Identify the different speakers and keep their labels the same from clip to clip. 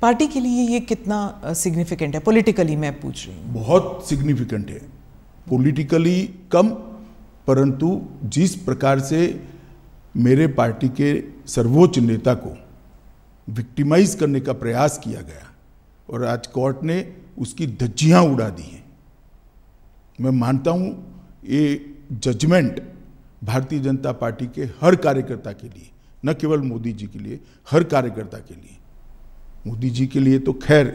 Speaker 1: Party के लिए ये कितना सिग्निफिकेंट है पॉलिटिकली, मैं पूछ रही हूँ?
Speaker 2: बहुत सिग्निफिकेंट है, पॉलिटिकली कम, परंतु जिस प्रकार से मेरे पार्टी के सर्वोच्च नेता को विक्टिमाइज करने का प्रयास किया गया और आज कोर्ट ने उसकी धज्जियां उड़ा दी हैं, मैं मानता हूं ये जजमेंट भारतीय जनता पार्टी के हर कार्यकर्ता के लिए, न केवल मोदी जी के लिए, हर कार्यकर्ता के लिए, मोदी जी के लिए तो खैर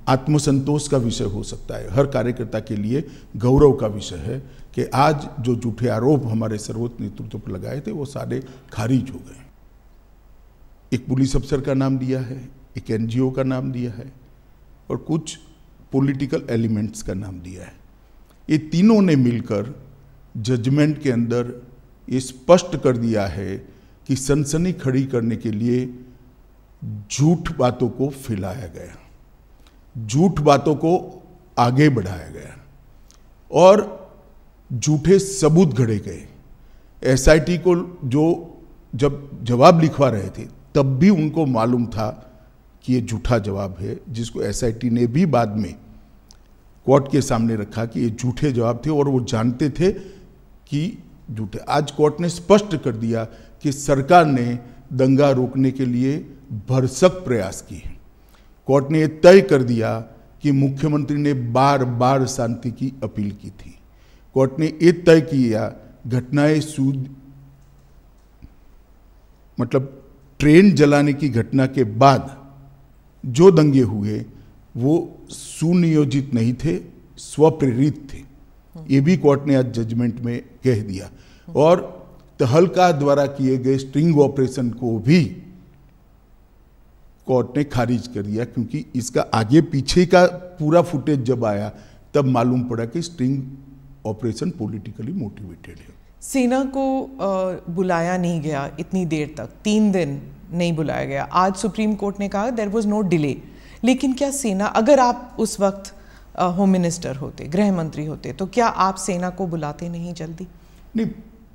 Speaker 2: आत्मसंतोष का विषय हो सकता है, हर कार्यकर्ता के लिए गौरव का विषय है कि आज जो झूठे आरोप हमारे सर्वोच्च नेतृत्व पर लगाए थे वो सारे खारिज हो गए। एक पुलिस अफसर का नाम दिया है, एक एनजीओ का नाम दिया है और कुछ पॉलिटिकल एलिमेंट्स का नाम दिया है। ये तीनों ने मिलकर जजमेंट के अंदर ये स्पष्ट कर दिया है कि सनसनी खड़ी करने के लिए झूठ बातों को फैलाया गया, झूठ बातों को आगे बढ़ाया गया और झूठे सबूत घड़े गए। एसआईटी को जो जब जवाब लिखवा रहे थे तब भी उनको मालूम था कि ये झूठा जवाब है, जिसको एसआईटी ने भी बाद में कोर्ट के सामने रखा कि ये झूठे जवाब थे और वो जानते थे कि झूठे। आज कोर्ट ने स्पष्ट कर दिया कि सरकार ने दंगा रोकने के लिए भरसक प्रयास किए। कोर्ट ने यह तय कर दिया कि मुख्यमंत्री ने बार बार शांति की अपील की थी। कोर्ट ने यह तय किया घटनाएं मतलब ट्रेन जलाने की घटना के बाद जो दंगे हुए वो सुनियोजित नहीं थे, स्वप्रेरित थे। ये भी कोर्ट ने आज जजमेंट में कह दिया और तहलका द्वारा किए गए स्ट्रिंग ऑपरेशन को भी कोर्ट ने खारिज कर दिया, क्योंकि इसका आगे पीछे का पूरा फुटेज जब आया तब मालूम पड़ा कि स्ट्रिंग ऑपरेशन पॉलिटिकली मोटिवेटेड है।
Speaker 1: सेना को बुलाया नहीं गया इतनी देर तक, 3 दिन नहीं बुलाया गया। आज सुप्रीम कोर्ट ने कहा देयर वाज नो डिले, लेकिन क्या सेना, अगर आप उस वक्त होम मिनिस्टर होते, गृह मंत्री होते, तो क्या आप सेना को बुलाते नहीं जल्दी?
Speaker 2: नहीं,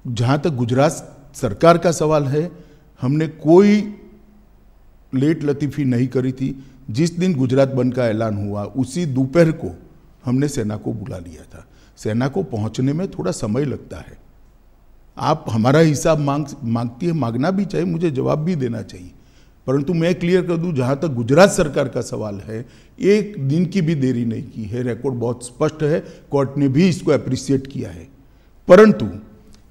Speaker 2: जहाँ तक गुजरात सरकार का सवाल है, हमने कोई लेट लतीफ़ी नहीं करी थी। जिस दिन गुजरात बंद का ऐलान हुआ उसी दोपहर को हमने सेना को बुला लिया था। सेना को पहुंचने में थोड़ा समय लगता है। आप हमारा हिसाब मांगती है, मांगना भी चाहिए, मुझे जवाब भी देना चाहिए, परंतु मैं क्लियर कर दूं, जहां तक गुजरात सरकार का सवाल है, 1 दिन की भी देरी नहीं की है। रिकॉर्ड बहुत स्पष्ट है, कोर्ट ने भी इसको अप्रिशिएट किया है। परंतु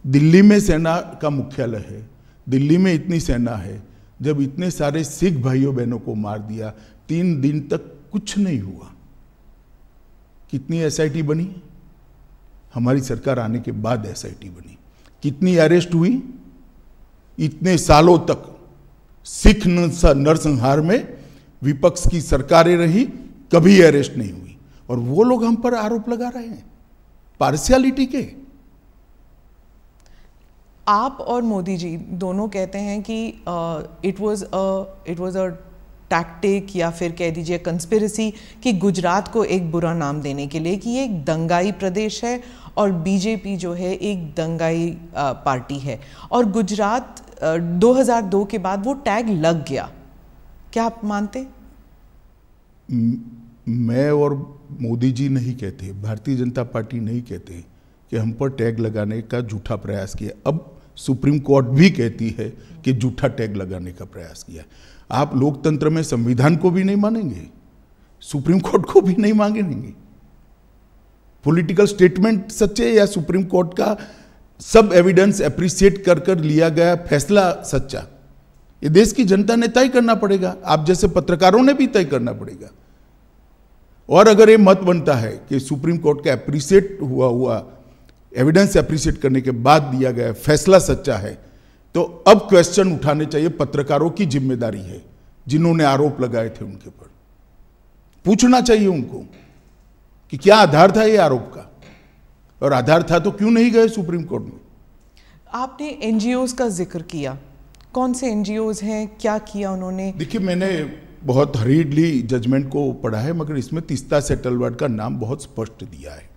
Speaker 2: दिल्ली में सेना का मुख्यालय है, दिल्ली में इतनी सेना है, जब इतने सारे सिख भाइयों बहनों को मार दिया, 3 दिन तक कुछ नहीं हुआ। कितनी एसआईटी बनी? हमारी सरकार आने के बाद एसआईटी बनी। कितनी अरेस्ट हुई? इतने सालों तक सिख नरसंहार में विपक्ष की सरकारें रही, कभी अरेस्ट नहीं हुई, और वो लोग हम पर आरोप लगा रहे हैं पार्शियलिटी के।
Speaker 1: आप और मोदी जी दोनों कहते हैं कि इट वाज अ टैक्टिक या फिर कह दीजिए कंस्पिरेसी कि गुजरात को एक बुरा नाम देने के लिए कि ये एक दंगाई प्रदेश है और बीजेपी जो है एक दंगाई पार्टी है, और गुजरात 2002 के बाद वो टैग लग गया। क्या आप मानते?
Speaker 2: मैं और मोदी जी नहीं कहते, भारतीय जनता पार्टी नहीं कहते कि हम पर टैग लगाने का झूठा प्रयास किया। अब सुप्रीम कोर्ट भी कहती है कि झूठा टैग लगाने का प्रयास किया। आप लोकतंत्र में संविधान को भी नहीं मानेंगे, सुप्रीम कोर्ट को भी नहीं मांगेंगे। पॉलिटिकल स्टेटमेंट सच्चे या सुप्रीम कोर्ट का सब एविडेंस एप्रिशिएट कर कर लिया गया फैसला सच्चा, ये देश की जनता ने तय करना पड़ेगा, आप जैसे पत्रकारों ने भी तय करना पड़ेगा। और अगर ये मत बनता है कि सुप्रीम कोर्ट का एप्रिशिएट हुआ एविडेंस एप्रिशिएट करने के बाद दिया गया फैसला सच्चा है, तो अब क्वेश्चन उठाने चाहिए। पत्रकारों की जिम्मेदारी है, जिन्होंने आरोप लगाए थे उनके ऊपर पूछना चाहिए उनको कि क्या आधार था ये आरोप का, और आधार था तो क्यों नहीं गए सुप्रीम कोर्ट में।
Speaker 1: आपने एनजीओज का जिक्र किया, कौन से एनजीओज हैं, क्या किया उन्होंने? देखिए,
Speaker 2: मैंने बहुत हरीडली जजमेंट को पढ़ा है, मगर इसमें तीस्ता सेटलवाड का नाम बहुत स्पष्ट दिया है।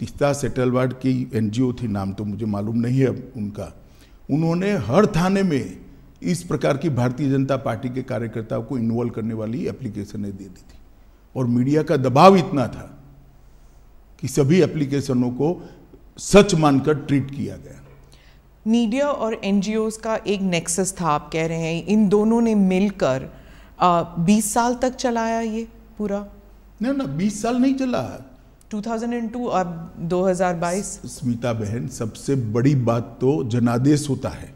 Speaker 2: तीस्ता सेटलवाड की एनजीओ थी, नाम तो मुझे मालूम नहीं है उनका। उन्होंने हर थाने में इस प्रकार की भारतीय जनता पार्टी के कार्यकर्ताओं को इन्वॉल्व करने वाली एप्लीकेशनें दे दी थी। और मीडिया का दबाव इतना था कि सभी एप्लीकेशनों को सच मानकर ट्रीट किया गया।
Speaker 1: मीडिया और एनजीओज का एक नेक्सस था, आप कह रहे हैं इन दोनों ने मिलकर 20 साल तक चलाया ये पूरा?
Speaker 2: ना 20 साल नहीं चला,
Speaker 1: 2002 अब 2022।
Speaker 2: स्मिता बहन, सबसे बड़ी बात तो जनादेश होता है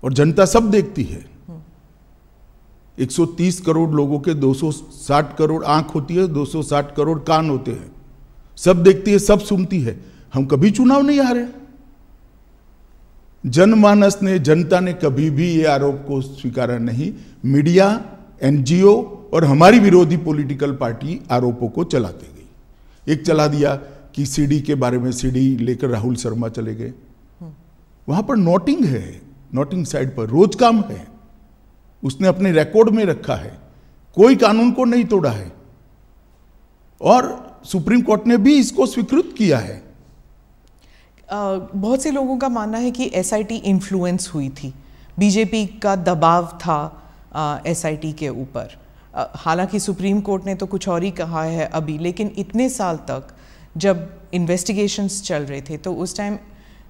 Speaker 2: और जनता सब देखती है। 130 करोड़ लोगों के 260 करोड़ आंख होती है, 260 करोड़ कान होते हैं, सब देखती है, सब सुनती है। हम कभी चुनाव नहीं हारे। जनमानस ने, जनता ने कभी भी ये आरोप को स्वीकारा नहीं। मीडिया, एनजीओ और हमारी विरोधी पॉलिटिकल पार्टी आरोपों को चलाते गई। एक चला दिया कि सीडी के बारे में, सीडी लेकर राहुल शर्मा चले गए, वहां पर नोटिंग है, नोटिंग साइड पर रोज काम है, उसने अपने रिकॉर्ड में रखा है, कोई कानून को नहीं तोड़ा है और सुप्रीम कोर्ट ने भी इसको स्वीकृत किया है।
Speaker 1: बहुत से लोगों का मानना है कि एसआईटी इन्फ्लुएंस हुई थी, बीजेपी का दबाव था एसआईटी के ऊपर। हालांकि सुप्रीम कोर्ट ने तो कुछ और ही कहा है अभी, लेकिन इतने साल तक जब इन्वेस्टिगेशंस चल रहे थे तो उस टाइम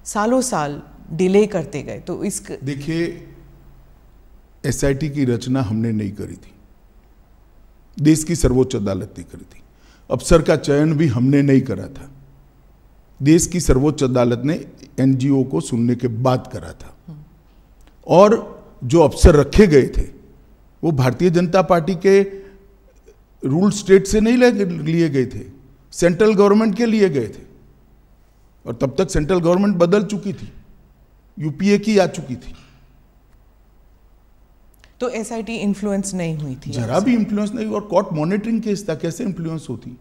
Speaker 1: सालों साल डिले करते गए। तो इस
Speaker 2: देखिए, एसआईटी की रचना हमने नहीं करी थी, देश की सर्वोच्च अदालत ने करी थी। अफसर का चयन भी हमने नहीं करा था, देश की सर्वोच्च अदालत ने एनजीओ को सुनने के बाद करा था। और जो अफसर रखे गए थे वो भारतीय जनता पार्टी के रूल स्टेट से नहीं लिए गए थे, सेंट्रल गवर्नमेंट के लिए गए थे। और तब तक सेंट्रल गवर्नमेंट बदल चुकी थी, यूपीए की आ चुकी थी।
Speaker 1: तो एसआईटी इन्फ्लुएंस नहीं हुई थी?
Speaker 2: जरा भी इन्फ्लुएंस नहीं। और कोर्ट मॉनिटरिंग केस था, कैसे इन्फ्लुएंस होती?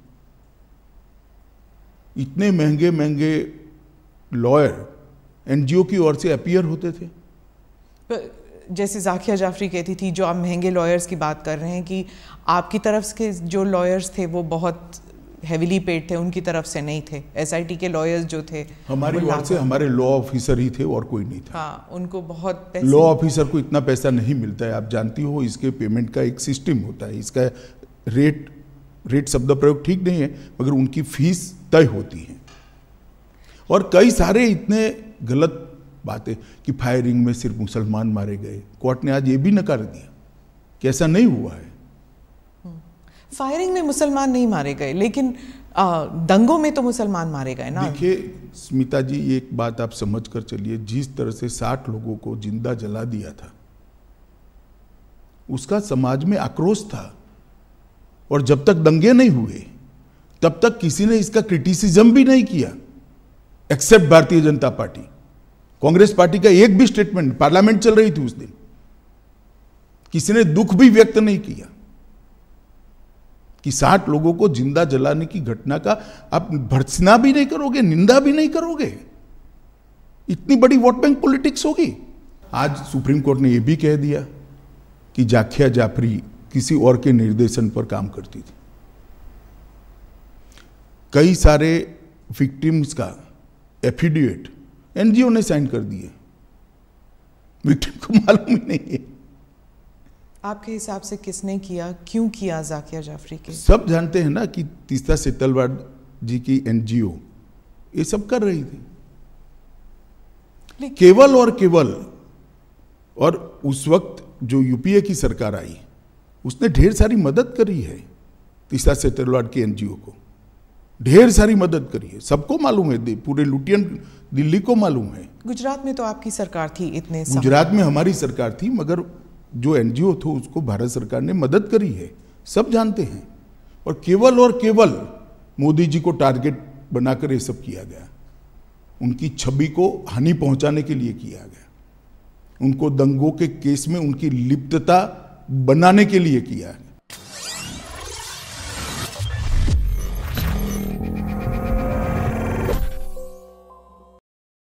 Speaker 2: इतने महंगे महंगे लॉयर एनजीओ की ओर से अपीयर होते थे।
Speaker 1: जैसे जाकिया जाफरी कहती थी, जो आप महंगे लॉयर्स की बात कर रहे हैं, कि आपकी तरफ के जो लॉयर्स थे वो बहुत हेविली पेड थे, उनकी तरफ से नहीं थे। एसआईटी के लॉयर्स जो थे
Speaker 2: हमारी ओर से हमारे लॉ ऑफिसर ही थे और कोई नहीं था।
Speaker 1: हाँ, उनको बहुत पैसे,
Speaker 2: लॉ ऑफिसर को इतना पैसा नहीं मिलता है, आप जानती हो। इसके पेमेंट का एक सिस्टम होता है, इसका रेट शब्द प्रयोग ठीक नहीं है, मगर उनकी फीस तय होती है। और कई सारे इतने गलत बातें कि फायरिंग में सिर्फ मुसलमान मारे गए, कोर्ट ने आज ये भी नकार दिया कि ऐसा नहीं हुआ है।
Speaker 1: फायरिंग में मुसलमान नहीं मारे गए, लेकिन दंगों में तो मुसलमान मारे गए ना।
Speaker 2: देखिए स्मिता जी, एक बात आप समझ कर चलिए, जिस तरह से 60 लोगों को जिंदा जला दिया था, उसका समाज में आक्रोश था। और जब तक दंगे नहीं हुए तब तक किसी ने इसका क्रिटिसिज्म भी नहीं किया, accept Bharatiya Janata party. Congress party का एक भी स्टेटमेंट, पार्लियामेंट चल रही थी उस दिन, किसी ने दुख भी व्यक्त नहीं किया कि 60 लोगों को जिंदा जलाने की घटना का आप भर्त्सना भी नहीं करोगे, निंदा भी नहीं करोगे। इतनी बड़ी वोट बैंक पॉलिटिक्स होगी। आज सुप्रीम कोर्ट ने यह भी कह दिया कि जाकिया जाफरी किसी और के निर्देशन पर काम करती थी। कई सारे विक्टिम्स का एफिडेविट एनजीओ ने साइन कर दिए, विक्टिम को मालूम ही नहीं है।
Speaker 1: आपके हिसाब से किसने किया, क्यों किया जाकिया जाफरी के?
Speaker 2: सब जानते हैं ना कि तीस्ता सेतलवाड जी की एनजीओ ये सब कर रही थी, केवल और केवल। और उस वक्त जो यूपीए की सरकार आई, उसने ढेर सारी मदद करी है तीस्ता सेतलवाड की एनजीओ को, ढेर सारी मदद करी है, सबको मालूम है, पूरे लुटियन दिल्ली को मालूम है।
Speaker 1: गुजरात में तो आपकी सरकार थी, इतने
Speaker 2: गुजरात में हमारी सरकार थी, मगर जो एनजीओ थे उसको भारत सरकार ने मदद करी है, सब जानते हैं। और केवल मोदी जी को टारगेट बनाकर ये सब किया गया, उनकी छवि को हानि पहुंचाने के लिए किया गया, उनको दंगों के केस में उनकी लिप्तता बनाने के लिए किया गया।